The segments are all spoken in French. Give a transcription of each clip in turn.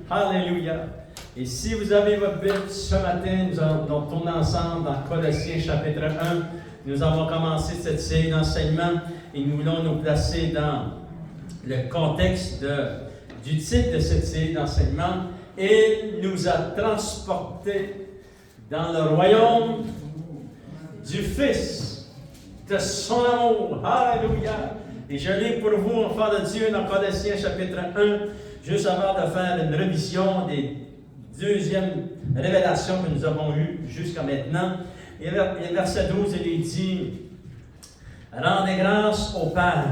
Alléluia. Et si vous avez votre Bible, ce matin, nous allons tourner ensemble dans Colossiens chapitre 1. Nous avons commencé cette série d'enseignements et nous voulons nous placer dans le contexte du titre de cette série d'enseignements. Et nous a transportés dans le royaume du Fils de son amour. Alléluia. Et je lis pour vous, enfants de Dieu, dans Colossiens chapitre 1, juste avant de faire une révision des deuxièmes révélations que nous avons eues jusqu'à maintenant. Et verset 12, il dit « Rendez grâce au Père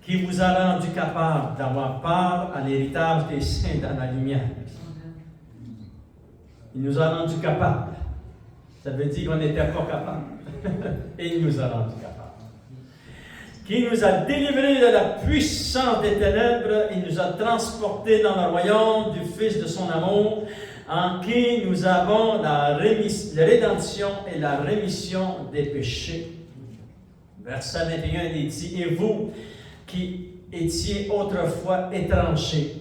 qui vous a rendu capable d'avoir part à l'héritage des saints dans la lumière. » Il nous a rendu capables. Ça veut dire qu'on n'était pas capable. Et il nous a rendu capables. Qui nous a délivrés de la puissance des ténèbres et nous a transportés dans le royaume du Fils de son amour, en qui nous avons la rédemption et la rémission des péchés. Verset 21, il dit, « Et vous qui étiez autrefois étrangers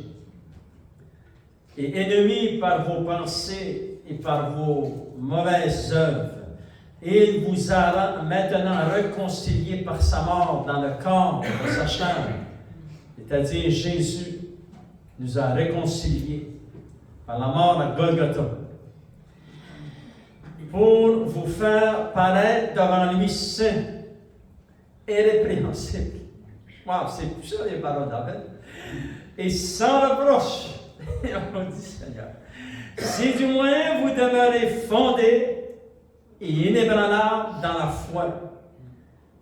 et ennemis par vos pensées et par vos mauvaises œuvres, il vous a maintenant réconciliés par sa mort dans le corps de sa chair. » C'est-à-dire Jésus nous a réconciliés par la mort à Golgotha, pour vous faire paraître devant lui saint et répréhensible. Wow, c'est plus ça les paroles d'Abel. Et sans reproche. Et on dit, Seigneur, si du moins vous demeurez fondés et inébranlable dans la foi,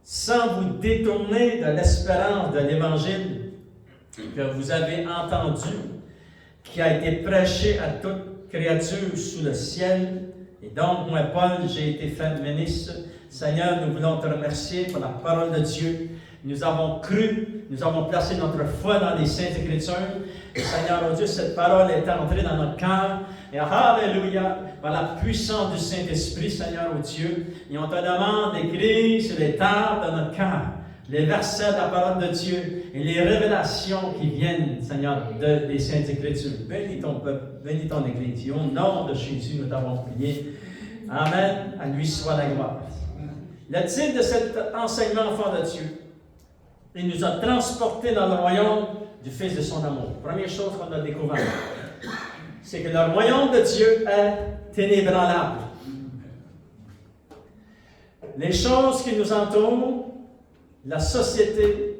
sans vous détourner de l'espérance de l'Évangile que vous avez entendu, qui a été prêché à toute créature sous le ciel. Et donc, moi, Paul, j'ai été fait ministre. Seigneur, nous voulons te remercier pour la parole de Dieu. Nous avons cru, nous avons placé notre foi dans les Saintes Écritures. Et Seigneur, oh Dieu, cette parole est entrée dans notre cœur. Et alléluia, par la puissance du Saint-Esprit, Seigneur, oh Dieu. Et on te demande d'écrire sur les tables de notre cœur les versets de la parole de Dieu et les révélations qui viennent, Seigneur, des Saintes Écritures. Bénis ton peuple, bénis ton Église. Et au nom de Jésus, nous t'avons prié. Amen. À lui soit la gloire. Le titre de cet enseignement, enfant de Dieu, il nous a transportés dans le royaume du Fils de son amour. Première chose qu'on a découvert, c'est que le royaume de Dieu est inébranlable. Les choses qui nous entourent, la société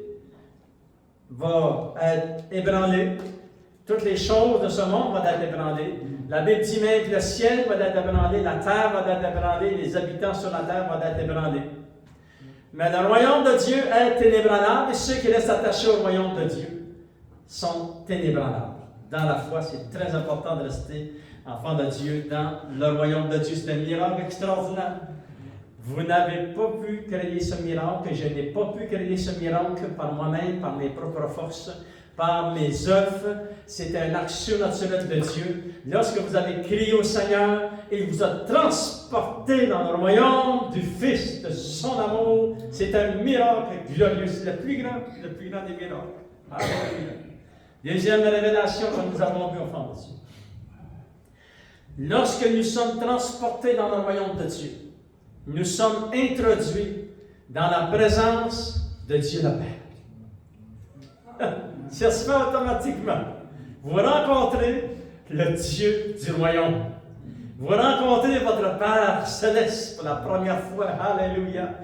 va être ébranlée. Toutes les choses de ce monde vont être ébranlées. La Bible dit même que le ciel va être ébranlé, la terre va être ébranlée, les habitants sur la terre vont être ébranlés. Mais le royaume de Dieu est inébranlable et ceux qui restent attachés au royaume de Dieu sont inébranlables. Dans la foi, c'est très important de rester enfant de Dieu dans le royaume de Dieu. C'est un miracle extraordinaire. Vous n'avez pas pu créer ce miracle, je n'ai pas pu créer ce miracle par moi-même, par mes propres forces, par mes œuvres. C'est une action naturelle de Dieu. Lorsque vous avez crié au Seigneur, il vous a transporté dans le royaume du Fils de son amour. C'est un miracle glorieux. C'est le plus grand des miracles. Alléluia. Deuxième révélation que nous avons vue, enfants de Dieu. Lorsque nous sommes transportés dans le royaume de Dieu, nous sommes introduits dans la présence de Dieu le Père. Ça se fait automatiquement. Vous rencontrez le Dieu du royaume. Vous rencontrez votre Père céleste pour la première fois. Alléluia.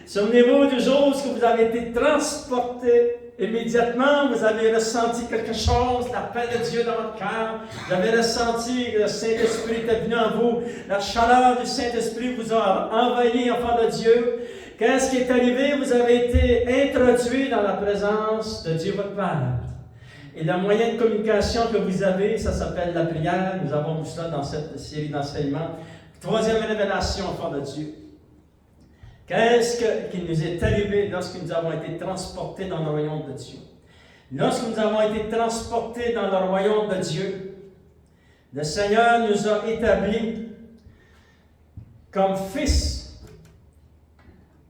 Souvenez-vous du jour où vous avez été transporté. Immédiatement, vous avez ressenti quelque chose, la paix de Dieu dans votre cœur. Vous avez ressenti que le Saint-Esprit était venu en vous. La chaleur du Saint-Esprit vous a envahi, enfant de Dieu. Qu'est-ce qui est arrivé? Vous avez été introduit dans la présence de Dieu, votre Père. Et le moyen de communication que vous avez, ça s'appelle la prière. Nous avons vu cela dans cette série d'enseignements. Troisième révélation, enfant de Dieu. Qu'est-ce qui nous est arrivé lorsque nous avons été transportés dans le royaume de Dieu? Lorsque nous avons été transportés dans le royaume de Dieu, le Seigneur nous a établis comme fils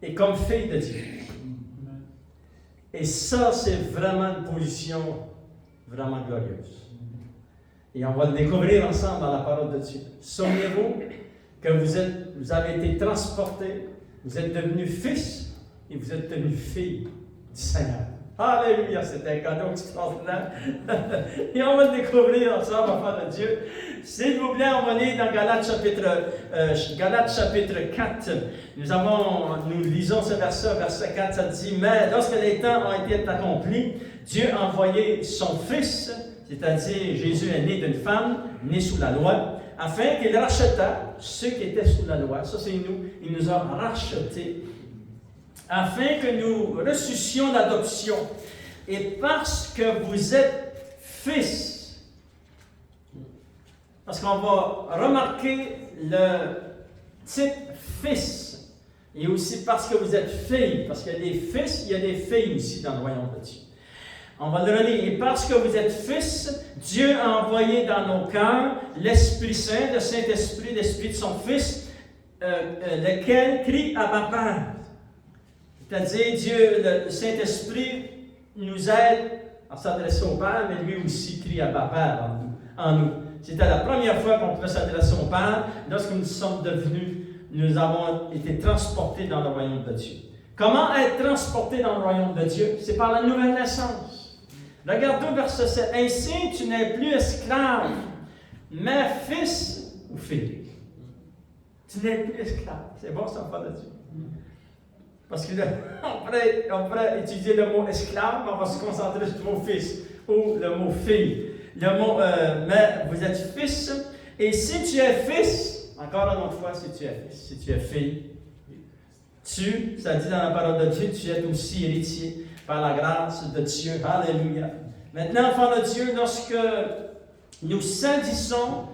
et comme fille de Dieu. Et ça, c'est vraiment une position vraiment glorieuse. Et on va le découvrir ensemble dans la parole de Dieu. Souvenez-vous que vous avez été transportés, vous êtes devenus fils et vous êtes devenus filles du Seigneur. Alléluia, c'est un cadeau extraordinaire. Et on va le découvrir ensemble, enfants de Dieu. S'il vous plaît, on va lire dans Galates chapitre 4. Nous lisons ce verset 4, ça dit « Mais lorsque les temps ont été accomplis, Dieu a envoyé son Fils, c'est-à-dire Jésus est né d'une femme, né sous la loi, afin qu'il racheta ceux qui étaient sous la loi. » Ça, c'est nous. Il nous a rachetés. Afin que nous ressuscitions l'adoption. Et parce que vous êtes fils, parce qu'on va remarquer le titre fils, et aussi parce que vous êtes filles, parce qu'il y a des fils, il y a des filles aussi dans le royaume de Dieu. On va le relire. Et parce que vous êtes fils, Dieu a envoyé dans nos cœurs l'Esprit Saint, le Saint-Esprit, l'Esprit de son Fils, lequel crie à ma Père. C'est-à-dire, Dieu, le Saint-Esprit, nous aide à s'adresser au Père, mais lui aussi crie à ma Père en nous. C'était la première fois qu'on pouvait s'adresser au Père lorsque nous avons été transportés dans le royaume de Dieu. Comment être transporté dans le royaume de Dieu? C'est par la nouvelle naissance. Regardez au verset 7. Ainsi, tu n'es plus esclave, mais fils ou fille. Tu n'es plus esclave. C'est bon, ça, enfant de Dieu. Parce que on pourrait étudier le mot esclave, mais on va se concentrer sur le mot fils ou le mot fille. Le mot, mais vous êtes fils, et si tu es fils, encore une autre fois, si tu es fils, si tu es fille, ça dit dans la parole de Dieu, tu es aussi héritier par la grâce de Dieu. Alléluia. Maintenant, enfants de Dieu, lorsque nous saisissons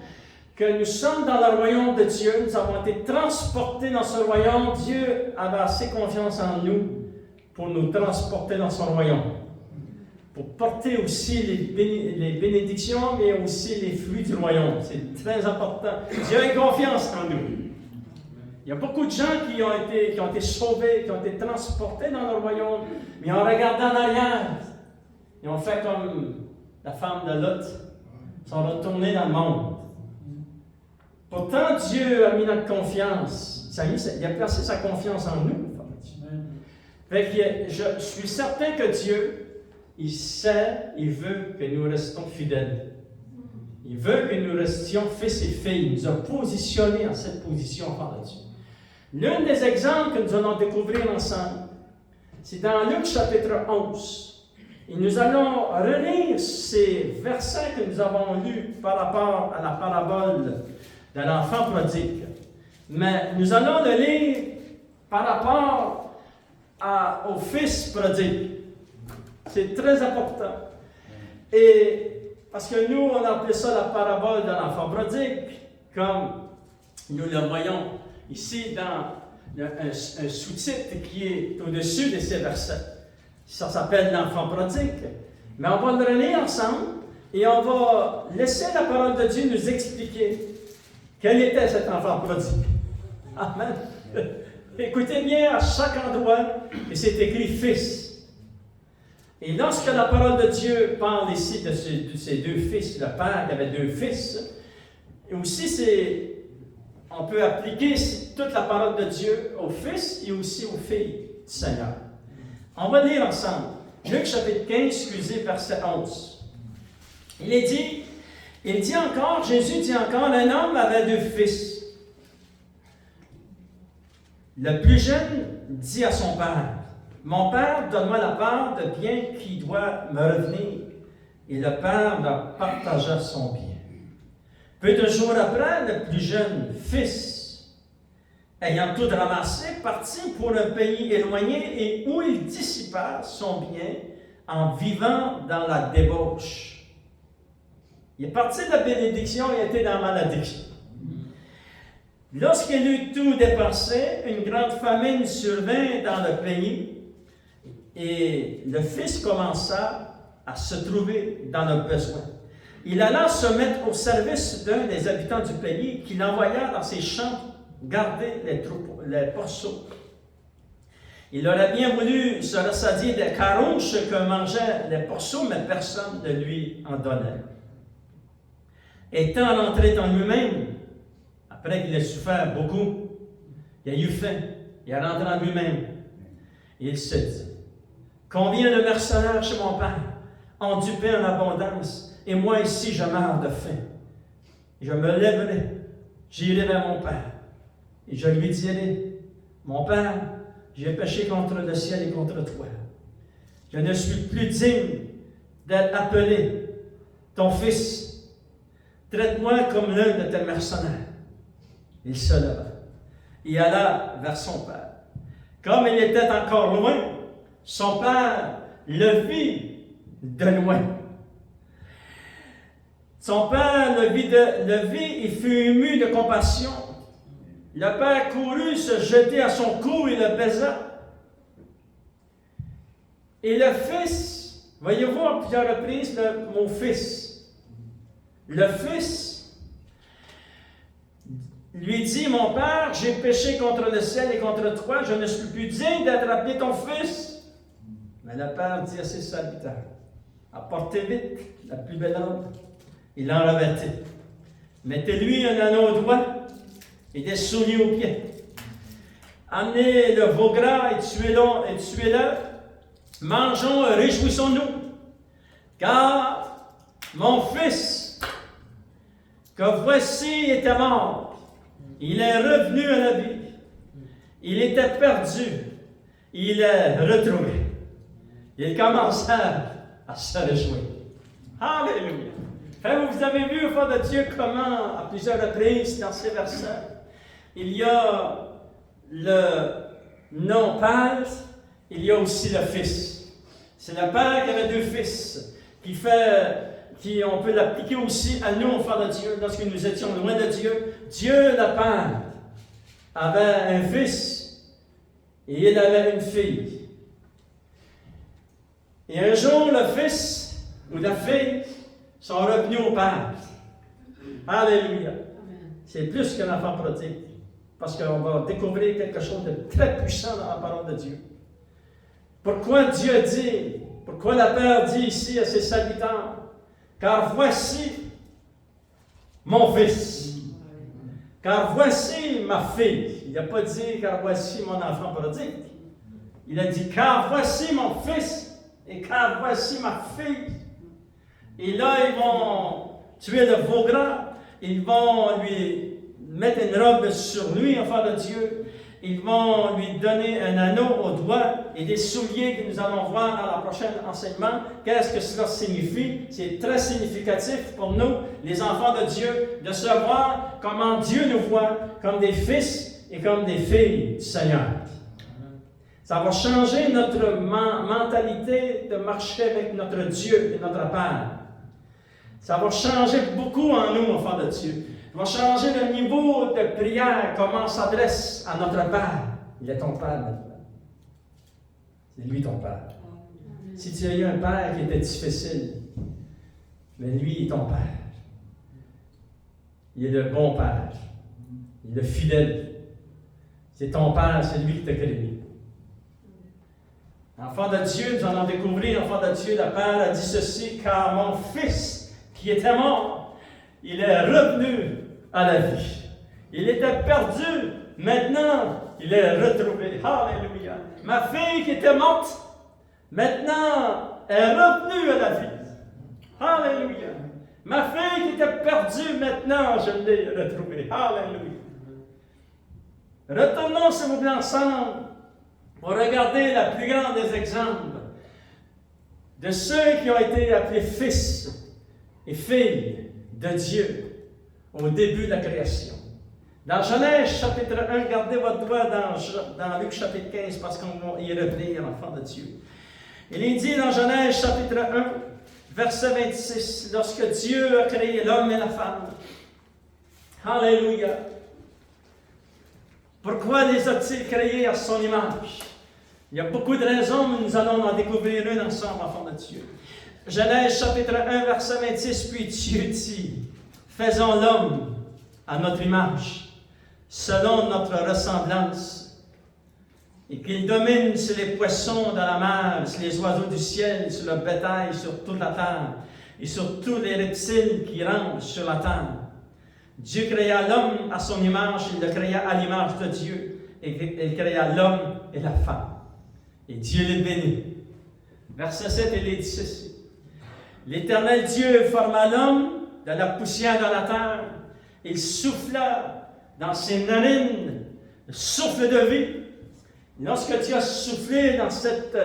que nous sommes dans le royaume de Dieu, nous avons été transportés dans ce royaume, Dieu avait assez confiance en nous pour nous transporter dans son royaume. Pour porter aussi les bénédictions, mais aussi les fruits du royaume. C'est très important. Dieu a confiance en nous. Il y a beaucoup de gens qui ont été sauvés, qui ont été transportés dans le royaume, mais en regardant en arrière, ils ont fait comme la femme de Lot, ils sont retournés dans le monde. Pourtant, Dieu a mis notre confiance, il a placé sa confiance en nous. Fait que je suis certain que Dieu, il sait, il veut que nous restions fidèles. Il veut que nous restions fils et filles. Il nous a positionnés en cette position par Dieu. L'un des exemples que nous allons découvrir ensemble, c'est dans Luc chapitre 11. Et nous allons relire ces versets que nous avons lus par rapport à la parabole de l'enfant prodigue. Mais nous allons le lire par rapport au fils prodigue. C'est très important. Et parce que nous, on appelait ça la parabole de l'enfant prodigue, comme nous le voyons ici dans un sous-titre qui est au-dessus de ces versets. Ça s'appelle l'enfant prodigue. Mais on va le relire ensemble et on va laisser la parole de Dieu nous expliquer quel était cet enfant prodigue. Amen. Écoutez bien à chaque endroit que c'est écrit fils. Et lorsque la parole de Dieu parle ici de ces deux fils, le père qui avait deux fils, et aussi on peut appliquer toute la parole de Dieu aux fils et aussi aux filles du Seigneur. On va lire ensemble. Luc chapitre 15, verset 11. Jésus dit encore, un homme avait deux fils. Le plus jeune dit à son père, mon père, donne-moi la part de bien qui doit me revenir. Et le père leur partagea son bien. Peu de jours après, le plus jeune fils, ayant tout ramassé, partit pour un pays éloigné et où il dissipa son bien en vivant dans la débauche. Il est parti de la bénédiction et était dans la malédiction. Lorsqu'il eut tout dépensé, une grande famine survint dans le pays et le fils commença à se trouver dans le besoin. Il alla se mettre au service d'un des habitants du pays qui l'envoya dans ses champs garder les porceaux. Il aurait bien voulu se rassasier des carouches que mangeaient les porceaux, mais personne ne lui en donnait. Étant rentré en lui-même, après qu'il ait souffert beaucoup, il a eu faim, il est rentré en lui-même, et il se dit, combien de mercenaires chez mon père ont du pain en abondance, et moi ici je meurs de faim. Je me lèverai, j'irai vers mon père, et je lui dirai, mon père, j'ai péché contre le ciel et contre toi. Je ne suis plus digne d'être appelé ton fils. Traite-moi comme l'un de tes mercenaires. Il se leva et alla vers son père. Comme il était encore loin, son père le vit de loin. Son père le vit et fut ému de compassion. Le père courut se jeter à son cou et le baisa. Et le fils, voyez-vous à plusieurs reprises le mot fils. Le fils lui dit, mon père, j'ai péché contre le ciel et contre toi, je ne suis plus digne d'être appelé ton fils. Mais le père dit à ses serviteurs, apportez vite la plus belle robe. Il en revêtit. Mettez-lui un anneau au doigt et des souliers aux pieds. Amenez le veau gras et tuez-le. Mangeons et réjouissons-nous. Car mon fils, que voici était mort, il est revenu à la vie. Il était perdu, il est retrouvé. Il commença à se réjouir. Alléluia. Vous avez vu au fond de Dieu comment, à plusieurs reprises dans ces versets, il y a le nom Père, il y a aussi le Fils. C'est le Père qui avait deux fils, on peut l'appliquer aussi à nous, enfants de Dieu, lorsque nous étions loin de Dieu. Dieu, le Père, avait un fils et il avait une fille. Et un jour, le fils ou la fille sont revenus au Père. Alléluia. C'est plus qu'un enfant prodigue. Parce qu'on va découvrir quelque chose de très puissant dans la parole de Dieu. Pourquoi le Père dit ici à ses serviteurs, car voici mon fils, car voici ma fille. Il n'a pas dit, car voici mon enfant prodigue. Il a dit, car voici mon fils et car voici ma fille. Et là, ils vont tuer le veau gras, ils vont lui mettre une robe sur lui, enfant de Dieu. Ils vont lui donner un anneau au doigt et des souliers que nous allons voir dans le prochain enseignement. Qu'est-ce que cela signifie? C'est très significatif pour nous, les enfants de Dieu, de savoir comment Dieu nous voit comme des fils et comme des filles du Seigneur. Ça va changer notre mentalité de marcher avec notre Dieu et notre Père. Ça va changer beaucoup en nous, enfants de Dieu. Ça va changer le niveau de prière, comment on s'adresse à notre Père. Il est ton Père maintenant. C'est lui ton Père. Si tu as eu un Père qui était difficile, mais lui il est ton Père. Il est le bon Père. Il est le fidèle. C'est ton Père, c'est lui qui t'a créé. Enfant de Dieu, nous allons découvrir, enfant de Dieu, le Père a dit ceci, car mon fils qui était mort, il est revenu à la vie. Il était perdu, maintenant il est retrouvé. Alléluia. Ma fille qui était morte, maintenant est revenue à la vie. Alléluia. Ma fille qui était perdue, maintenant je l'ai retrouvée. Alléluia. Retournons, s'il vous plaît, ensemble pour regarder la plus grande des exemples de ceux qui ont été appelés fils et filles de Dieu au début de la création. Dans Genèse chapitre 1, gardez votre doigt dans Luc chapitre 15 parce qu'on va y revenir, enfant de Dieu. Il est dit dans Genèse chapitre 1, verset 26, lorsque Dieu a créé l'homme et la femme. Alléluia. Pourquoi les a-t-il créés à son image? Il y a beaucoup de raisons, mais nous allons en découvrir une ensemble, enfant de Dieu. Genèse chapitre 1, verset 26, puis Dieu dit, faisons l'homme à notre image, selon notre ressemblance, et qu'il domine sur les poissons dans la mer, sur les oiseaux du ciel, sur le bétail, sur toute la terre, et sur tous les reptiles qui rampent sur la terre. Dieu créa l'homme à son image, il le créa à l'image de Dieu, et il créa l'homme et la femme. Et Dieu les bénit. Verset 7, il est dit ceci. L'Éternel Dieu forma l'homme de la poussière de la terre. Il souffla dans ses narines le souffle de vie. Lorsque Dieu a soufflé dans cette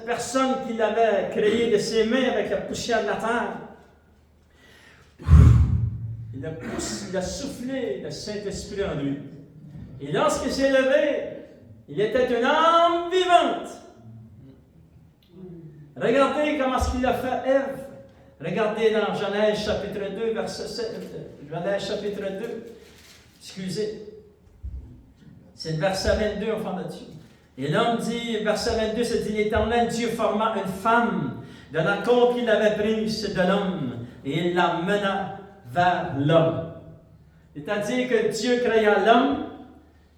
personne qu'il avait créée de ses mains avec la poussière de la terre, il a soufflé le Saint-Esprit en lui. Et lorsqu'il s'est levé, il était une âme vivante. Regardez comment ce qu'il a fait Ève. Regardez dans Genèse chapitre 2, verset 7. Genèse chapitre 2. Excusez. C'est le verset 22, enfant de Dieu. Et l'homme dit, verset 22, c'est dit, l'Éternel Dieu forma une femme de la côte qu'il avait prise de l'homme, et il la mena vers l'homme. C'est-à-dire que Dieu créa l'homme,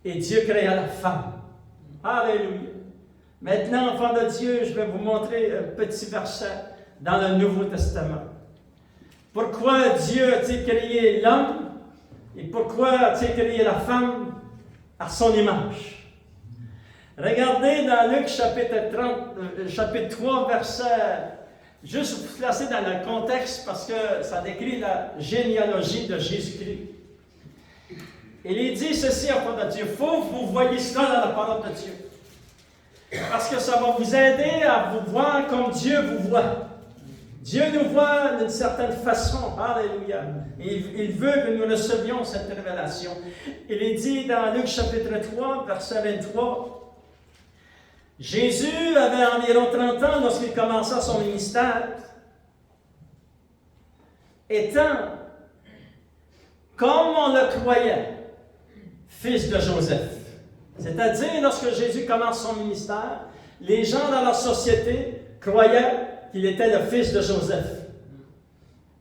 et Dieu créa la femme. Alléluia. Maintenant, enfant de Dieu, je vais vous montrer un petit verset dans le Nouveau Testament. Pourquoi Dieu a-t-il créé l'homme, et pourquoi a-t-il créé la femme à son image? Regardez dans Luc chapitre 3, verset, juste vous placer dans le contexte parce que ça décrit la généalogie de Jésus-Christ. Il est dit ceci, enfant de Dieu, il faut que vous voyez cela dans la parole de Dieu. Parce que ça va vous aider à vous voir comme Dieu vous voit. Dieu nous voit d'une certaine façon. Alléluia. Il veut que nous recevions cette révélation. Il est dit dans Luc chapitre 3, verset 23, Jésus avait environ 30 ans lorsqu'il commença son ministère, étant, comme on le croyait, fils de Joseph. C'est-à-dire, lorsque Jésus commence son ministère, les gens dans leur société croyaient qu'il était le fils de Joseph.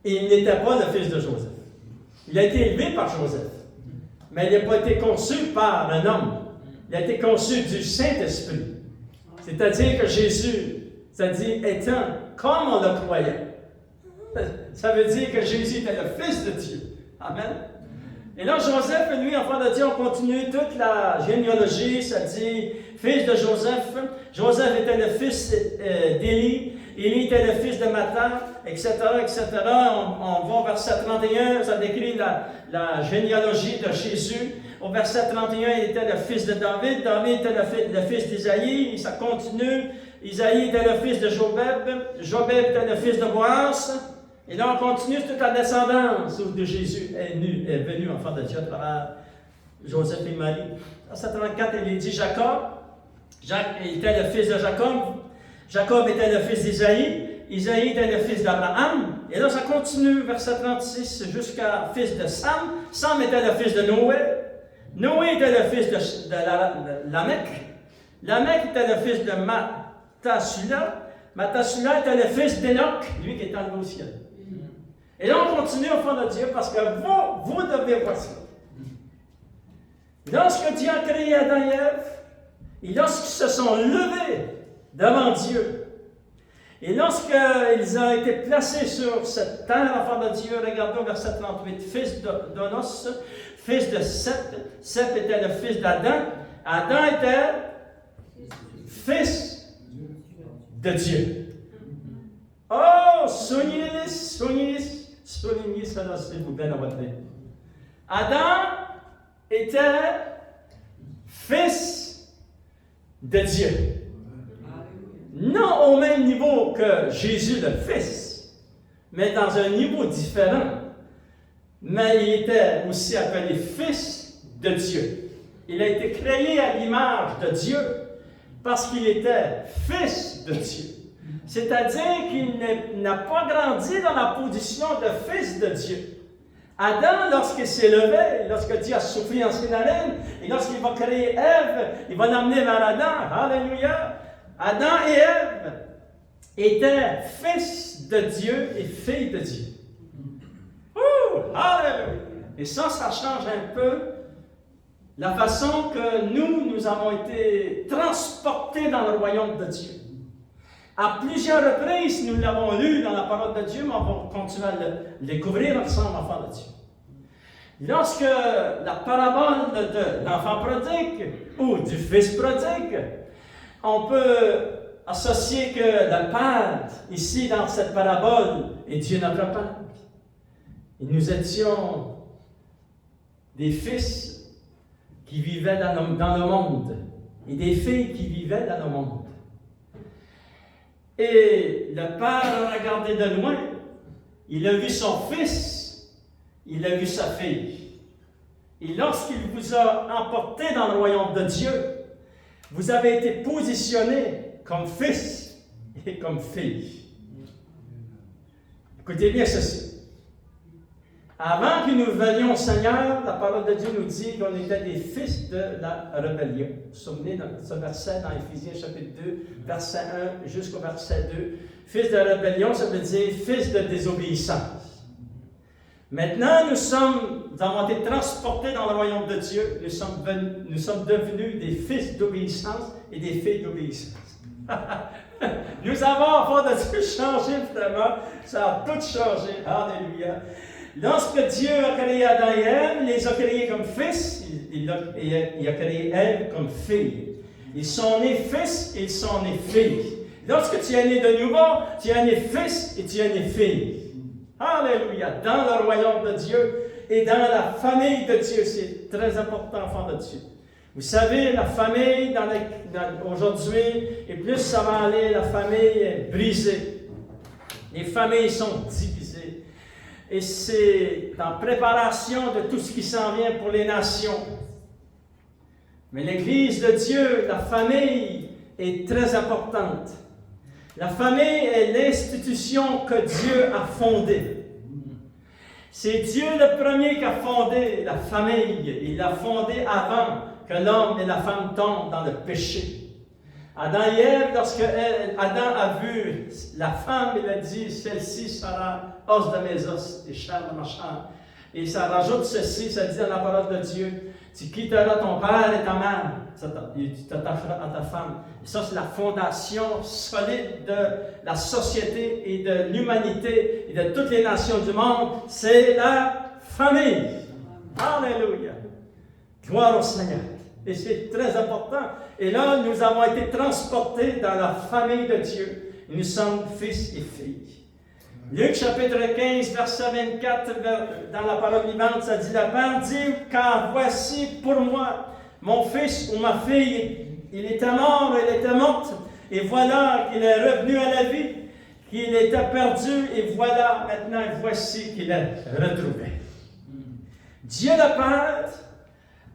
Et il n'était pas le fils de Joseph. Il a été élevé par Joseph, mais il n'a pas été conçu par un homme. Il a été conçu du Saint-Esprit. C'est-à-dire que Jésus, c'est-à-dire étant comme on le croyait. Ça veut dire que Jésus était le Fils de Dieu. Amen. Et là, Joseph, lui, enfant de Dieu, on continue toute la généalogie, ça dit fils de Joseph. Joseph était le fils d'Élie. Élie était le fils de Mathan, etc., etc. On va au verset 31, ça décrit la généalogie de Jésus. Au verset 31, il était le fils de David. David était le fils d'Isaïe. Ça continue. Isaïe était le fils de Jobeb. Jobeb était le fils de Boaz. Et là, on continue toute la descendance de Jésus est venu, enfant de Dieu, à travers Joseph et Marie. Verset 34, il est dit Jacob. Il était le fils de Jacob. Jacob était le fils d'Isaïe. Isaïe était le fils d'Abraham. Et là, ça continue, verset 36, jusqu'à fils de Sam. Sam était le fils de Noé. Noé était le fils de Lamech. Lamech était le fils de Mathasula. Mathasula était le fils d'Enoch, lui qui est enlevé au ciel. Et là, on continue au fond de Dieu parce que vous devez voir ça. Lorsque Dieu a créé Adam et Ève, et lorsqu'ils se sont levés devant Dieu, et lorsqu'ils ont été placés sur cette terre, enfant de Dieu, regardons verset 38, fils d'Onos, fils de Seth. Seth était le fils d'Adam. Adam était fils de Dieu. Oh, soulignez cela, s'il vous plaît, dans votre vie. Adam était fils de Dieu. Non au même niveau que Jésus le Fils, mais dans un niveau différent. Mais il était aussi appelé Fils de Dieu. Il a été créé à l'image de Dieu parce qu'il était Fils de Dieu. C'est-à-dire qu'il n'a pas grandi dans la position de Fils de Dieu. Adam, lorsqu'il s'est levé, lorsque Dieu a soufflé en ses narines, et lorsqu'il va créer Ève, il va l'emmener vers Adam. Alléluia! Adam et Ève étaient fils de Dieu et filles de Dieu. Alléluia! Et ça change un peu la façon que nous avons été transportés dans le royaume de Dieu. À plusieurs reprises, nous l'avons lu dans la parole de Dieu, mais on va continuer à le découvrir ensemble, enfants de Dieu. Lorsque la parabole de l'enfant prodigue ou du fils prodigue, on peut associer que le Père, ici dans cette parabole, est Dieu notre Père. Et nous étions des fils qui vivaient dans le monde et des filles qui vivaient dans le monde. Et le Père a regardé de loin, il a vu son fils, il a vu sa fille. Et lorsqu'il vous a emporté dans le royaume de Dieu, vous avez été positionné comme fils et comme fille. Écoutez bien ceci. Avant que nous venions au Seigneur, la parole de Dieu nous dit qu'on était des fils de la rébellion. Vous vous souvenez de ce verset dans Éphésiens chapitre 2, verset 1 jusqu'au verset 2. Fils de rébellion, ça veut dire fils de désobéissance. Maintenant, nous avons été transportés dans le royaume de Dieu. Nous sommes devenus des fils d'obéissance et des filles d'obéissance. Nous avons, enfants de Dieu, changé vraiment. Ça a tout changé. Alléluia. Lorsque Dieu a créé Adam et Ève, il les a créés comme fils, il a créé Ève comme fille. Ils sont nés fils et ils sont nés filles. Lorsque tu es né de nouveau, tu es né fils et tu es né fille. Alléluia! Dans le royaume de Dieu et dans la famille de Dieu, c'est très important, enfant de Dieu. Vous savez, la famille, aujourd'hui, et plus ça va aller, la famille est brisée. Les familles sont divisées. Et c'est en préparation de tout ce qui s'en vient pour les nations. Mais l'Église de Dieu, la famille, est très importante. La famille est l'institution que Dieu a fondée. C'est Dieu le premier qui a fondé la famille. Il l'a fondée avant que l'homme et la femme tombent dans le péché. Adam et Ève, lorsque Adam a vu la femme, il a dit, celle-ci sera os de mes os et chair de ma chair. Et ça rajoute ceci, ça dit dans la parole de Dieu, tu quitteras ton père et ta mère, et tu t'attacheras à ta femme. Et ça, c'est la fondation solide de la société et de l'humanité et de toutes les nations du monde. C'est la famille. Alléluia. Gloire au Seigneur. Et c'est très important. Et là, nous avons été transportés dans la famille de Dieu. Nous sommes fils et filles. Luc chapitre 15, verset 24, dans la parole vivante, ça dit, le Père dit, car voici pour moi, mon fils ou ma fille, il était mort, elle était morte, et voilà qu'il est revenu à la vie, qu'il était perdu, et voilà, maintenant, voici qu'il est retrouvé. Dieu le Père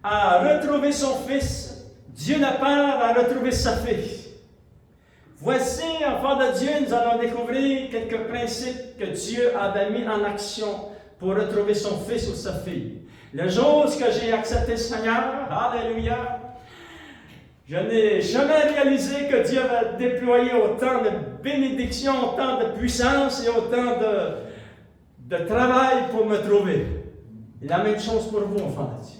a retrouvé son fils, Dieu le Père a retrouvé sa fille. Voici, enfants de Dieu, nous allons découvrir quelques principes que Dieu avait mis en action pour retrouver son fils ou sa fille. Le jour où j'ai accepté le Seigneur, alléluia, je n'ai jamais réalisé que Dieu avait déployé autant de bénédictions, autant de puissance et autant de travail pour me trouver. Et la même chose pour vous, enfants de Dieu.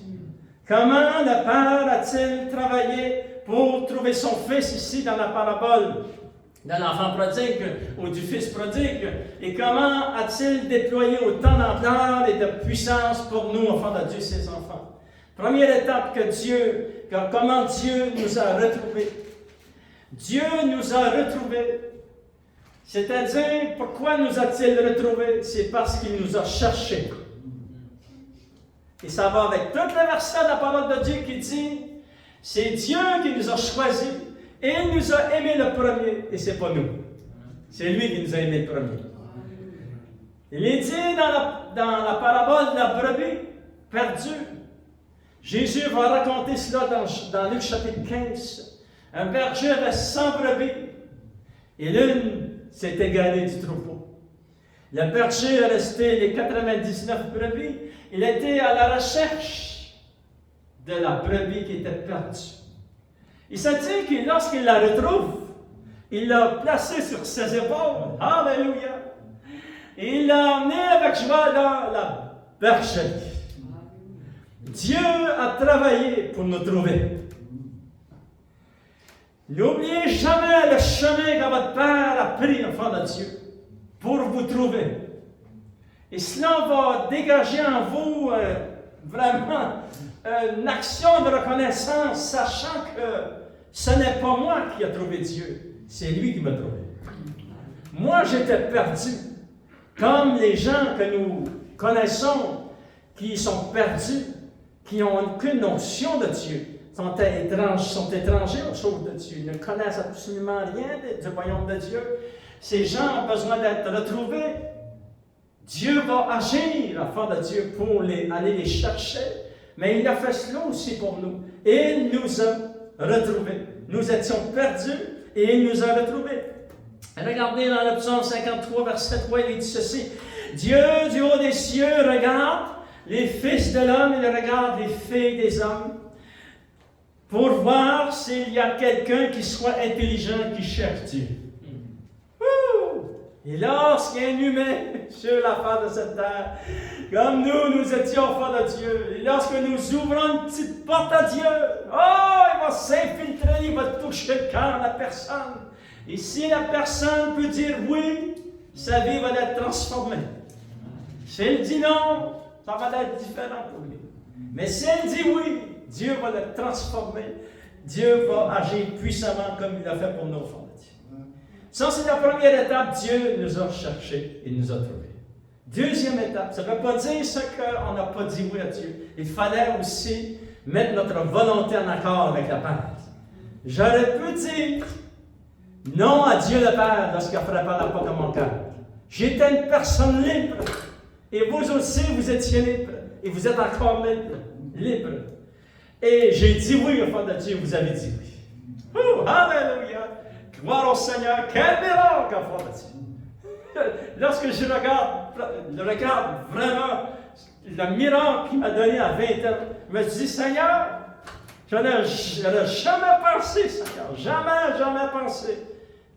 Comment le Père a-t-il travaillé pour trouver son fils ici dans la parabole de l'enfant prodigue ou du fils prodigue? Et comment a-t-il déployé autant d'ampleur et de puissance pour nous, enfants de Dieu, ses enfants? Première étape comment Dieu nous a retrouvés. Dieu nous a retrouvés. C'est-à-dire, pourquoi nous a-t-il retrouvés? C'est parce qu'il nous a cherchés. Et ça va avec tout le verset de la parole de Dieu qui dit, c'est Dieu qui nous a choisis et il nous a aimés le premier, et ce n'est pas nous. C'est lui qui nous a aimés le premier. Il est dit dans la parabole de la brebis perdue. Jésus va raconter cela dans Luc chapitre 15. Un berger avait 100 brebis et l'une s'est égarée du troupeau. Le berger est resté les 99 brebis. Il était à la recherche de la brebis qui était perdue. Il s'est dit que lorsqu'il la retrouve, il l'a placée sur ses épaules. Alléluia! Et il l'a emmenée avec joie dans la bergerie. Dieu a travaillé pour nous trouver. N'oubliez jamais le chemin que votre Père a pris, enfant de Dieu, pour vous trouver. Et cela va dégager en vous vraiment une action de reconnaissance, sachant que ce n'est pas moi qui ai trouvé Dieu, c'est lui qui m'a trouvé. Moi, j'étais perdu, comme les gens que nous connaissons, qui sont perdus, qui n'ont aucune notion de Dieu, sont étrangers aux choses de Dieu, ne connaissent absolument rien du royaume de Dieu. Ces gens ont besoin d'être retrouvés. Dieu va agir, enfant de Dieu, pour aller les chercher, mais il a fait cela aussi pour nous. Et il nous a retrouvés. Nous étions perdus et il nous a retrouvés. Regardez dans le psaume 53, verset 3, il dit ceci. Dieu du haut des cieux regarde les fils de l'homme, il regarde les filles des hommes, pour voir s'il y a quelqu'un qui soit intelligent, qui cherche Dieu. Et lorsqu'il y a un humain sur la face de cette terre, comme nous étions enfants de Dieu, et lorsque nous ouvrons une petite porte à Dieu, il va s'infiltrer, il va toucher le cœur de la personne. Et si la personne peut dire oui, sa vie va être transformée. Si elle dit non, ça va être différent pour lui. Mais si elle dit oui, Dieu va le transformer. Dieu va agir puissamment comme il l'a fait pour nos enfants de Dieu. Ça, c'est la première étape. Dieu nous a cherchés et nous a trouvés. Deuxième étape, ça ne veut pas dire ce qu'on n'a pas dit oui à Dieu. Il fallait aussi mettre notre volonté en accord avec la Père. J'aurais pu dire non à Dieu le Père lorsqu'il a frappé à la porte de mon cœur. J'étais une personne libre. Et vous aussi, vous étiez libre. Et vous êtes encore libre. Et j'ai dit oui, enfant de Dieu, vous avez dit oui. Oh, alléluia! Gloire au Seigneur, quel miracle, enfant de Dieu! Lorsque je regarde vraiment le miracle qu'il m'a donné à 20 ans, je me dis, Seigneur, je n'aurais jamais pensé, Seigneur, jamais pensé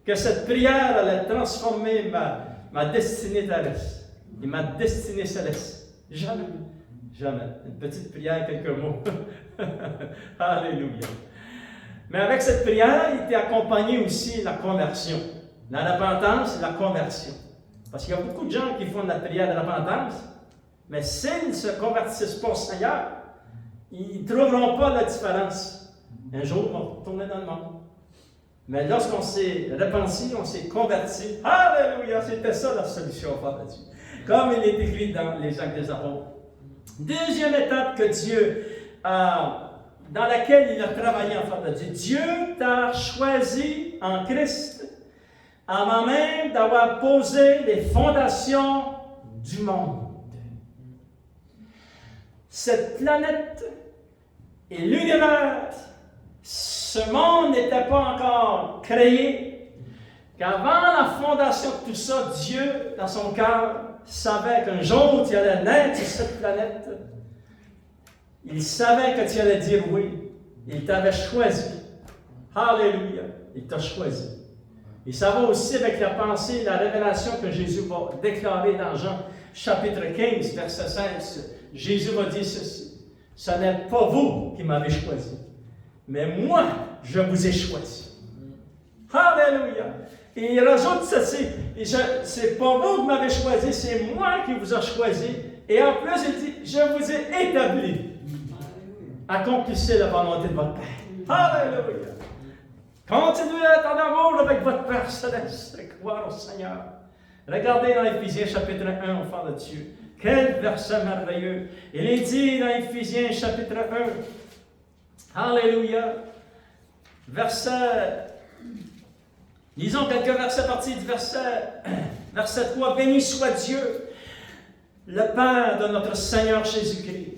que cette prière allait transformer ma destinée terrestre et ma destinée céleste. Jamais. Une petite prière, quelques mots. Alléluia. Mais avec cette prière, il était accompagné aussi de la conversion. La repentance et la conversion. Parce qu'il y a beaucoup de gens qui font de la prière de repentance, mais s'ils ne se convertissent pas au Seigneur, ils ne trouveront pas la différence. Un jour, ils vont retourner dans le monde. Mais lorsqu'on s'est repenti, on s'est converti, alléluia, c'était ça la solution, Père de Dieu. Comme il est écrit dans les Actes des Apôtres. Deuxième étape que Dieu dans laquelle il a travaillé en faveur de Dieu. Dieu t'a choisi en Christ avant même d'avoir posé les fondations du monde. Cette planète et l'univers, ce monde n'était pas encore créé, qu'avant la fondation de tout ça, Dieu, dans son cœur, savait qu'un jour tu allais naître sur cette planète. Il savait que tu allais dire oui. Il t'avait choisi. Alléluia. Il t'a choisi. Et ça va aussi avec la pensée, la révélation que Jésus va déclarer dans Jean chapitre 15, verset 16. Jésus va dire ceci. Ce n'est pas vous qui m'avez choisi, mais moi, je vous ai choisi. Alléluia. Et il rajoute ceci. C'est pas vous qui m'avez choisi, c'est moi qui vous ai choisi. Et en plus, il dit, je vous ai établi. Accomplissez la volonté de votre Père. Alléluia. Continuez à être en amour avec votre Père céleste. Gloire au Seigneur. Regardez dans Éphésiens chapitre 1, enfants de Dieu. Quel verset merveilleux. Il est dit dans Éphésiens chapitre 1. Alléluia. Lisons quelques versets à partir du verset 3. Béni soit Dieu, le Père de notre Seigneur Jésus-Christ,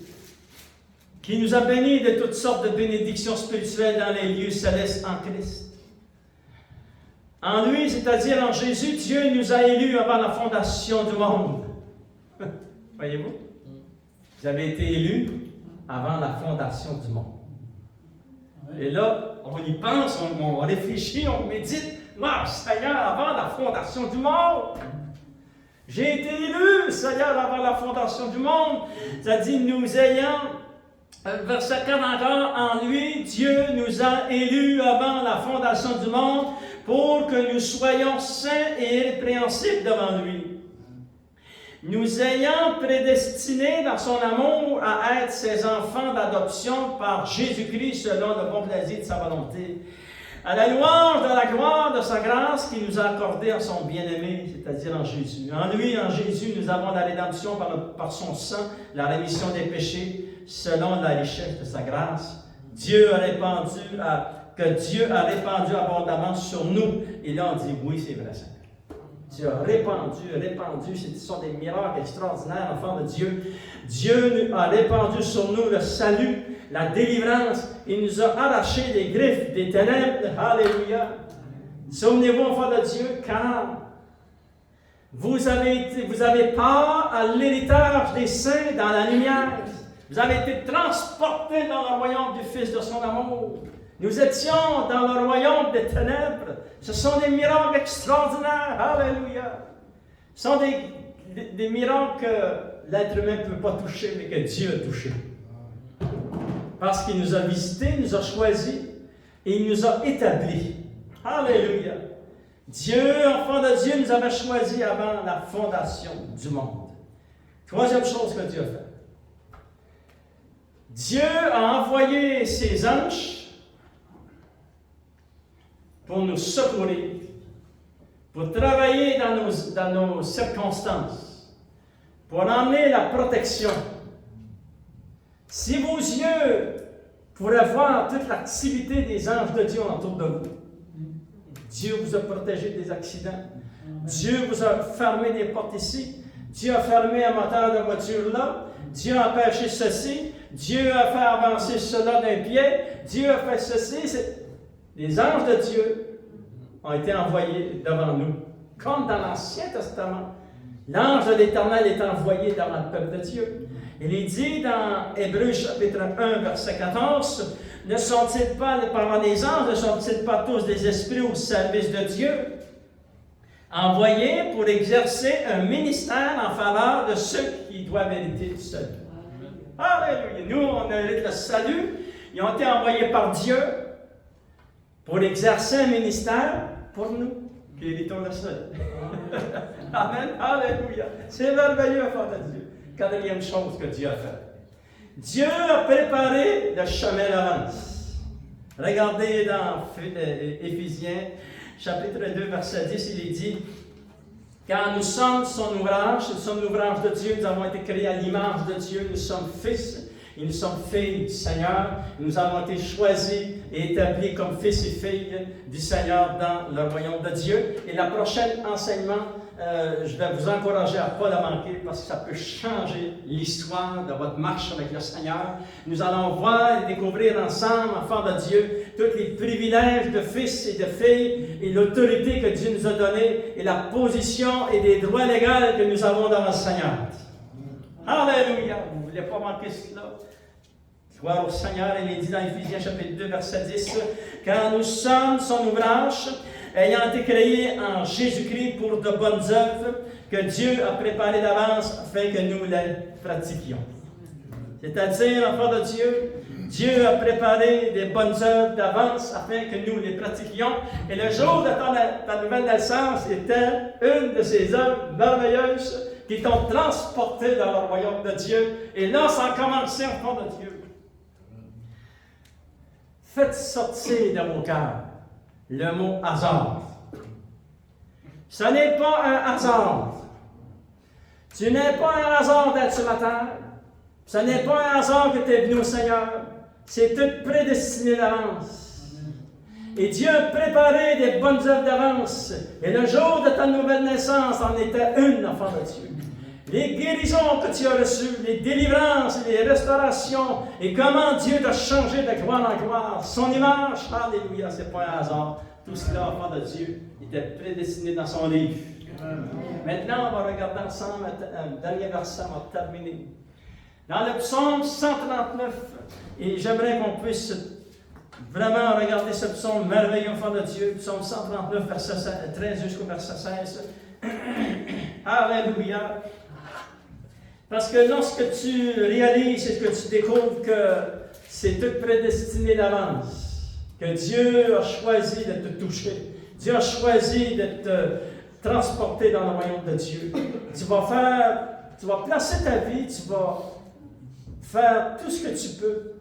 qui nous a bénis de toutes sortes de bénédictions spirituelles dans les lieux célestes en Christ. En lui, c'est-à-dire en Jésus, Dieu nous a élus avant la fondation du monde. Voyez-vous? Vous avez été élus avant la fondation du monde. Et là, on y pense, on réfléchit, on médite. Moi, Seigneur, avant la fondation du monde, j'ai été élu, Seigneur, avant la fondation du monde. C'est-à-dire, nous ayant Verset 4 encore, en lui, Dieu nous a élus avant la fondation du monde pour que nous soyons saints et irrépréhensibles devant lui. Nous ayant prédestinés dans son amour à être ses enfants d'adoption par Jésus-Christ selon le bon plaisir de sa volonté, à la louange de la gloire de sa grâce qu'il nous a accordée en son bien-aimé, c'est-à-dire en Jésus. En lui, en Jésus, nous avons la rédemption par son sang, la rémission des péchés, selon la richesse de sa grâce. Dieu a répandu abondamment sur nous. Et là, on dit, oui, c'est vrai, Seigneur. Dieu a répandu, ce sont des miracles extraordinaires, enfants de Dieu. Dieu a répandu sur nous le salut, la délivrance. Il nous a arraché des griffes, des ténèbres. Alléluia. Souvenez-vous, enfants de Dieu, car vous avez part à l'héritage des saints dans la lumière. Vous avez été transportés dans le royaume du Fils de son amour. Nous étions dans le royaume des ténèbres. Ce sont des miracles extraordinaires. Alléluia. Ce sont des miracles que l'être humain ne peut pas toucher, mais que Dieu a touché. Parce qu'il nous a visités, il nous a choisis et il nous a établis. Alléluia. Dieu, enfant de Dieu, nous avait choisis avant la fondation du monde. Troisième chose que Dieu a fait. Dieu a envoyé ses anges pour nous secourir, pour travailler dans nos circonstances, pour emmener la protection. Si vos yeux pourraient voir toute l'activité des anges de Dieu autour de vous, Dieu vous a protégé des accidents, Dieu vous a fermé des portes ici, Dieu a fermé un moteur de voiture là, Dieu a empêché ceci, Dieu a fait avancer cela d'un pied, Dieu a fait ceci. Les anges de Dieu ont été envoyés devant nous, comme dans l'Ancien Testament. L'ange de l'Éternel est envoyé devant le peuple de Dieu. Il est dit dans Hébreux chapitre 1, verset 14, « Ne sont-ils pas, parlant des anges, ne sont-ils pas tous des esprits au service de Dieu, envoyés pour exercer un ministère en faveur de ceux qui doivent hériter du salut. » Alléluia! Nous, on hérite le salut. Ils ont été envoyés par Dieu pour exercer un ministère pour nous qui héritons le salut. Amen. Alléluia. C'est merveilleux, enfant de Dieu. Quatrième chose que Dieu a fait. Dieu a préparé le chemin d'avance. Regardez dans Éphésiens, chapitre 2, verset 10, il est dit, « Car nous sommes son ouvrage, nous sommes l'ouvrage de Dieu, nous avons été créés à l'image de Dieu, nous sommes fils et nous sommes filles du Seigneur, nous avons été choisis et établis comme fils et filles du Seigneur dans le royaume de Dieu. » Et le prochain enseignement, je vais vous encourager à ne pas le manquer parce que ça peut changer l'histoire de votre marche avec le Seigneur. Nous allons voir et découvrir ensemble, enfants de Dieu, tous les privilèges de fils et de filles et l'autorité que Dieu nous a donnée et la position et les droits légaux que nous avons dans le Seigneur. Alléluia! Vous ne voulez pas manquer cela? Gloire au Seigneur, il est dit dans Éphésiens chapitre 2, verset 10, « Car nous sommes son ouvrage, ayant été créés en Jésus-Christ pour de bonnes œuvres que Dieu a préparées d'avance afin que nous les pratiquions. » C'est-à-dire, enfants de Dieu, Dieu a préparé des bonnes œuvres d'avance afin que nous les pratiquions. Et le jour de ta nouvelle naissance était une de ces œuvres merveilleuses qui t'ont transporté dans le royaume de Dieu. Et là, ça a commencé, enfants de Dieu. Faites sortir de vos cœurs le mot hasard. Ce n'est pas un hasard. Tu n'es pas un hasard d'être sur la terre. Ce n'est pas un hasard que tu es venu au Seigneur. C'est tout prédestiné d'avance. Et Dieu a préparé des bonnes œuvres d'avance. Et le jour de ta nouvelle naissance en était une, enfant de Dieu. Les guérisons que tu as reçues, les délivrances, les restaurations, et comment Dieu t'a changé de gloire en gloire. Son image, alléluia, c'est pas un hasard. Tout cela, enfant de Dieu, était prédestiné dans son livre. Maintenant, on va regarder ensemble un dernier verset, on va terminer. Dans le psaume 139, et j'aimerais qu'on puisse vraiment regarder ce psaume merveilleux, enfant de Dieu, psaume 139, verset 13 jusqu'au verset 16. Alléluia. Parce que lorsque tu réalises et que tu découvres que c'est tout prédestiné d'avance, que Dieu a choisi de te toucher, Dieu a choisi de te transporter dans le royaume de Dieu, tu vas placer ta vie, tu vas faire tout ce que tu peux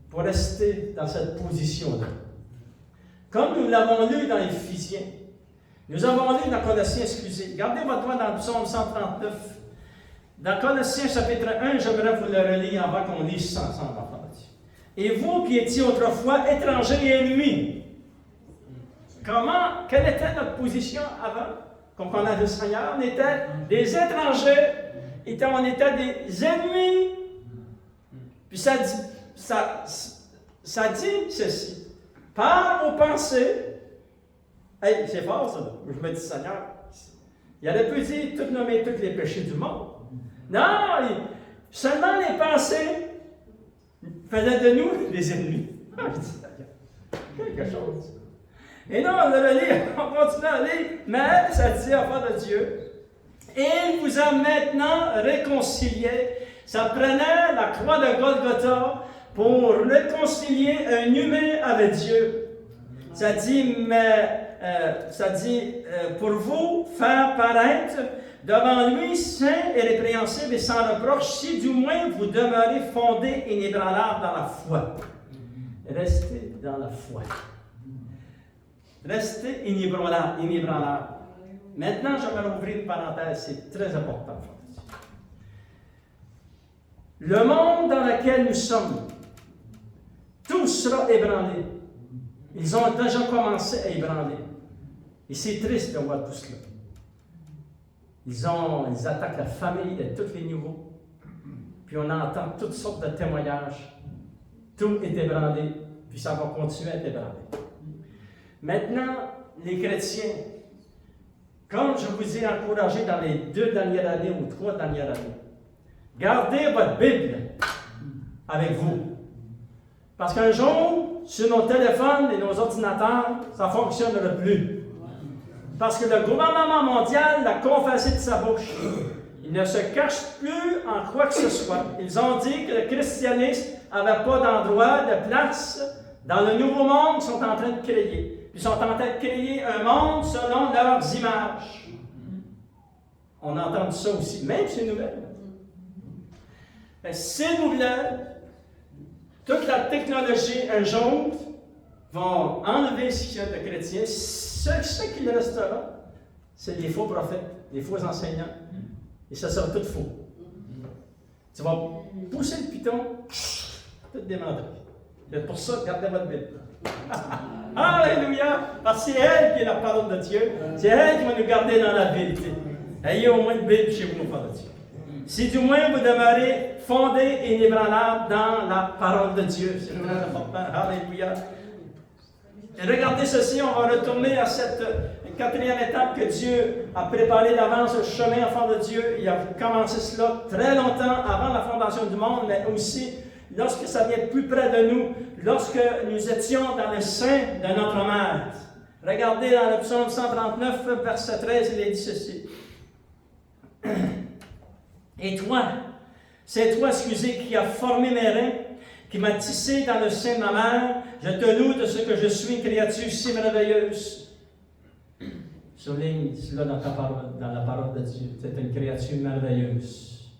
pour rester dans cette position-là. Comme nous l'avons lu dans Éphésiens, nous avons lu dans Colossiens, excusez, gardez votre doigt dans le psaume 139. Dans Colossiens chapitre 1, j'aimerais vous le relire avant qu'on lise ça ensemble. Et vous qui étiez autrefois étrangers et ennemis, quelle était notre position avant qu'on connaisse le Seigneur? On était des étrangers, on était des ennemis. Puis ça dit ceci. Par vos pensées, hey, c'est fort ça, je me dis Seigneur, il aurait pu dire nommer tous les péchés du monde. Non, seulement les pensées faisaient de nous des ennemis. Je dis Seigneur, quelque chose. Et non, on va le lire, on continue à lire, mais ça dit affaire de Dieu. Et il vous a maintenant réconciliés. Ça prenait la croix de Golgotha pour réconcilier un humain avec Dieu. Ça dit, pour vous faire paraître devant lui saint et répréhensible et sans reproche, si du moins vous demeurez fondés et inébranlables dans la foi. Restez dans la foi. Restez inébranlables. Maintenant, j'aimerais ouvrir une parenthèse, c'est très important. Le monde dans lequel nous sommes, tout sera ébranlé. Ils ont déjà commencé à ébranler. Et c'est triste de voir tout cela. Ils attaquent la famille de tous les niveaux. Puis on entend toutes sortes de témoignages. Tout est ébranlé, puis ça va continuer à être ébranlé. Maintenant, les chrétiens, comme je vous ai encouragé dans les 2 dernières années ou 3 dernières années, gardez votre Bible avec vous. Parce qu'un jour, sur nos téléphones et nos ordinateurs, ça ne fonctionnera plus. Parce que le gouvernement mondial l'a confessé de sa bouche. Il ne se cache plus en quoi que ce soit. Ils ont dit que le christianisme n'avait pas d'endroit, de place dans le nouveau monde qu'ils sont en train de créer. Ils sont en train de créer un monde selon leurs images. On a entendu ça aussi, même ces nouvelles. Ces nouvelles, toute la technologie, un jour, vont enlever ce qu'il y a de chrétiens. Ce qui restera, c'est les faux prophètes, les faux enseignants. Et ça sera tout faux. Tu vas pousser le piton, tout démanteler. C'est pour ça, gardez votre Bible. Alléluia! Parce que c'est elle qui est la parole de Dieu. C'est elle qui va nous garder dans la vérité. Ayez au moins une Bible chez vous, mon Père de Dieu. Si du moins vous demeurez fondés et inébranlables dans la parole de Dieu. C'est très important. Alléluia. Et regardez ceci, on va retourner à cette 4e étape que Dieu a préparée d'avance, le chemin enfant de Dieu. Il a commencé cela très longtemps avant la fondation du monde, mais aussi lorsque ça vient plus près de nous, lorsque nous étions dans le sein de notre Maître. Regardez dans le psaume 139, verset 13, il est dit ceci. Et toi, c'est toi, excusez, qui as formé mes reins, qui m'as tissé dans le sein de ma mère. Je te loue de ce que je suis, une créature si merveilleuse. Souligne cela dans ta parole, dans la parole de Dieu. Tu es une créature merveilleuse.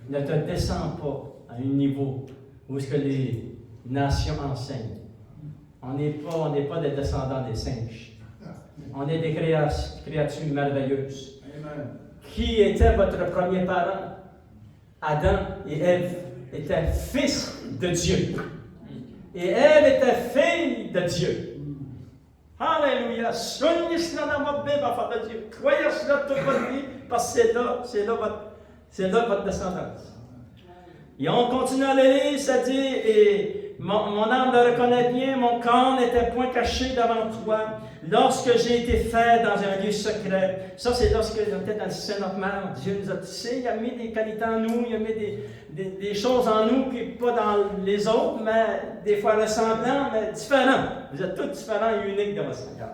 Ne te descends pas à un niveau où ce que les nations enseignent. On n'est pas des descendants des singes. On est des créatures merveilleuses. Amen. Qui était votre premier parent? Adam et Ève étaient fils de Dieu. Et Ève était fille de Dieu. Alléluia! Soignez cela dans votre Bible, enfant de Dieu. Croyez cela toute votre vie, parce que c'est là votre descendance. Et on continue à le lire, ça dit, et mon âme le reconnaît bien, mon corps n'était point caché devant toi, lorsque j'ai été fait dans un lieu secret. Ça, c'est lorsque j'étais dans le sein de notre mère. Dieu nous a tissés, il a mis des qualités en nous, il a mis des choses en nous, qui pas dans les autres, mais des fois ressemblantes, mais différents. Vous êtes tous différents et uniques dans votre Seigneur.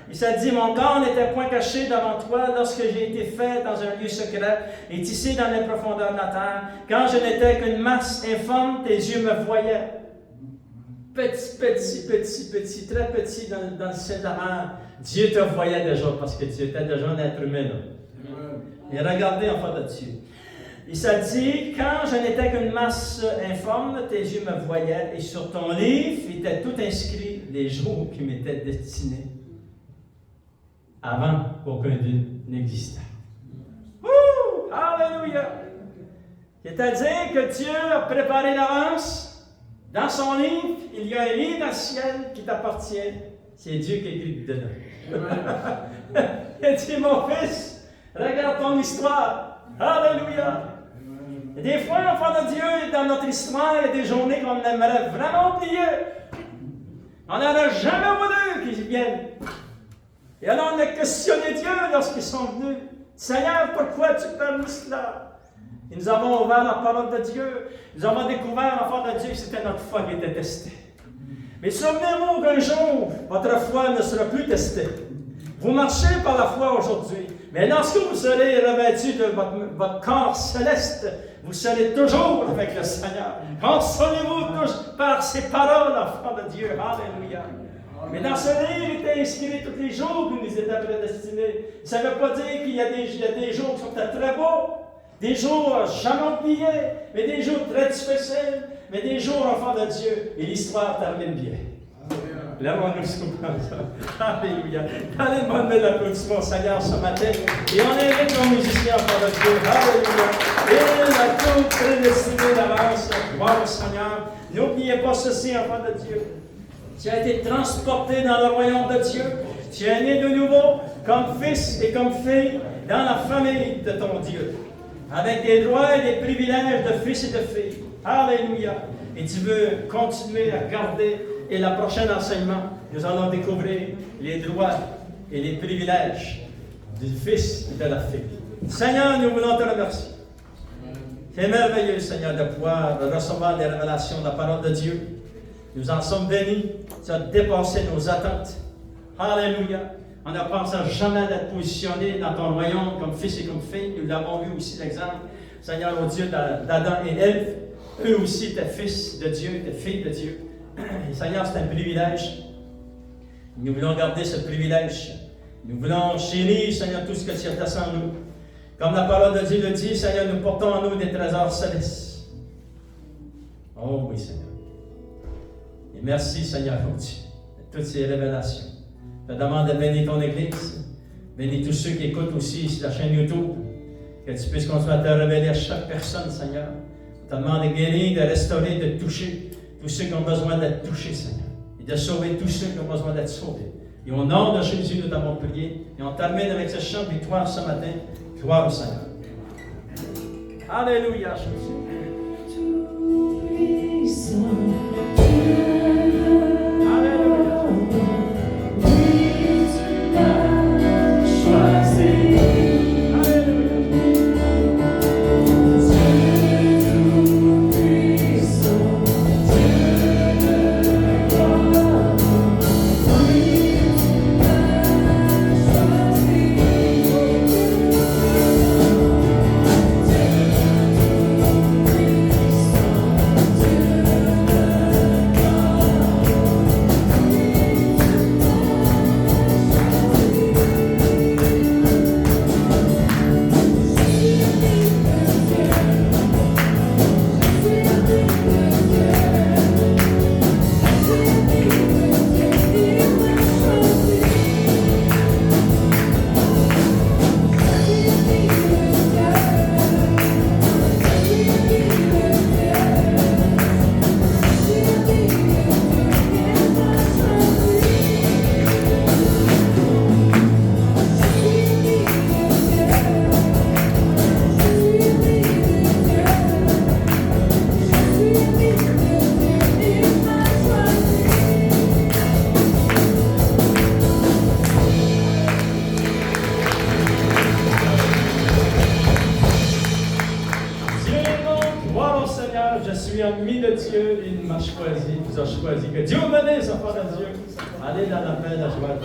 Il s'est dit, mon corps n'était point caché devant toi lorsque j'ai été fait dans un lieu secret et tissé dans les profondeurs de la terre. Quand je n'étais qu'une masse informe, tes yeux me voyaient. Petit, très petit dans le ciel de la mer. Dieu te voyait déjà parce que tu étais déjà un être humain. Et regardez en face de Dieu. Il s'est dit, quand je n'étais qu'une masse informe, tes yeux me voyaient, et sur ton livre était tout inscrit les jours qui m'étaient destinés, avant qu'aucun d'eux n'existait. Wouh! Alléluia! C'est-à-dire que Dieu a préparé d'avance, dans son livre, il y a un livre dans le ciel qui t'appartient. C'est Dieu qui écrit dedans. Il a dit, mon fils, regarde ton histoire. Alléluia! Et des fois, enfant de Dieu, dans notre histoire, il y a des journées qu'on aimerait vraiment oublier. On n'aurait jamais voulu qu'ils viennent. Et alors, on a questionné Dieu lorsqu'ils sont venus. Seigneur, pourquoi tu permets cela? Et nous avons ouvert la parole de Dieu. Nous avons découvert, enfant de Dieu, que c'était notre foi qui était testée. Mais souvenez-vous qu'un jour, votre foi ne sera plus testée. Vous marchez par la foi aujourd'hui. Mais lorsque vous serez revêtus de votre corps céleste, vous serez toujours avec le Seigneur. Consolez-vous tous par ces paroles, enfants de Dieu. Alléluia. Mais dans ce livre, il était inscrit tous les jours qui nous étaient prédestinés. Ça ne veut pas dire qu'il y a des jours qui sont très beaux, des jours jamais oubliés, mais des jours très difficiles, mais des jours, enfants de Dieu. Et l'histoire termine bien. Lève-nous sous ça. Alléluia. Allez-moi donner l'applaudissement au Seigneur ce matin. Et on invite nos musiciens enfants de Dieu. Alléluia. Et la tout prédestiné d'avance. Gloire au Seigneur. N'oubliez pas ceci, enfants de Dieu. Tu as été transporté dans le royaume de Dieu. Tu es né de nouveau comme fils et comme fille dans la famille de ton Dieu. Avec des droits et des privilèges de fils et de fille. Alléluia. Et tu veux continuer à garder. Et le prochain enseignement, nous allons découvrir les droits et les privilèges du fils et de la fille. Seigneur, nous voulons te remercier. C'est merveilleux, Seigneur, de pouvoir recevoir des révélations de la parole de Dieu. Nous en sommes bénis. Tu as dépassé nos attentes. Alléluia. On ne pensé jamais d'être positionné dans ton royaume comme fils et comme fille. Nous l'avons vu aussi l'exemple, Seigneur, au Dieu d'Adam et Ève. Eux aussi étaient fils de Dieu, étaient filles de Dieu. Et Seigneur, c'est un privilège. Nous voulons garder ce privilège. Nous voulons chérir, Seigneur, tout ce que tu as placé en nous. Comme la parole de Dieu le dit, Seigneur, nous portons en nous des trésors célestes. Oh oui, Seigneur. Et merci, Seigneur, pour Dieu, de toutes ces révélations. Je te demande de bénir ton Église. Bénis tous ceux qui écoutent aussi sur la chaîne YouTube. Que tu puisses continuer à te révéler à chaque personne, Seigneur. Je te demande de guérir, de restaurer, de toucher tous ceux qui ont besoin d'être touchés, Seigneur. Et de sauver tous ceux qui ont besoin d'être sauvés. Et au nom de Jésus, nous t'avons prié. Et on termine avec ce chant de victoire ce matin. Gloire au Seigneur. Alléluia, Jésus. je suis ami de Dieu, il m'a choisi, il vous a choisi. Que Dieu bénisse, enfants de Dieu. Allez dans la paix, la joie.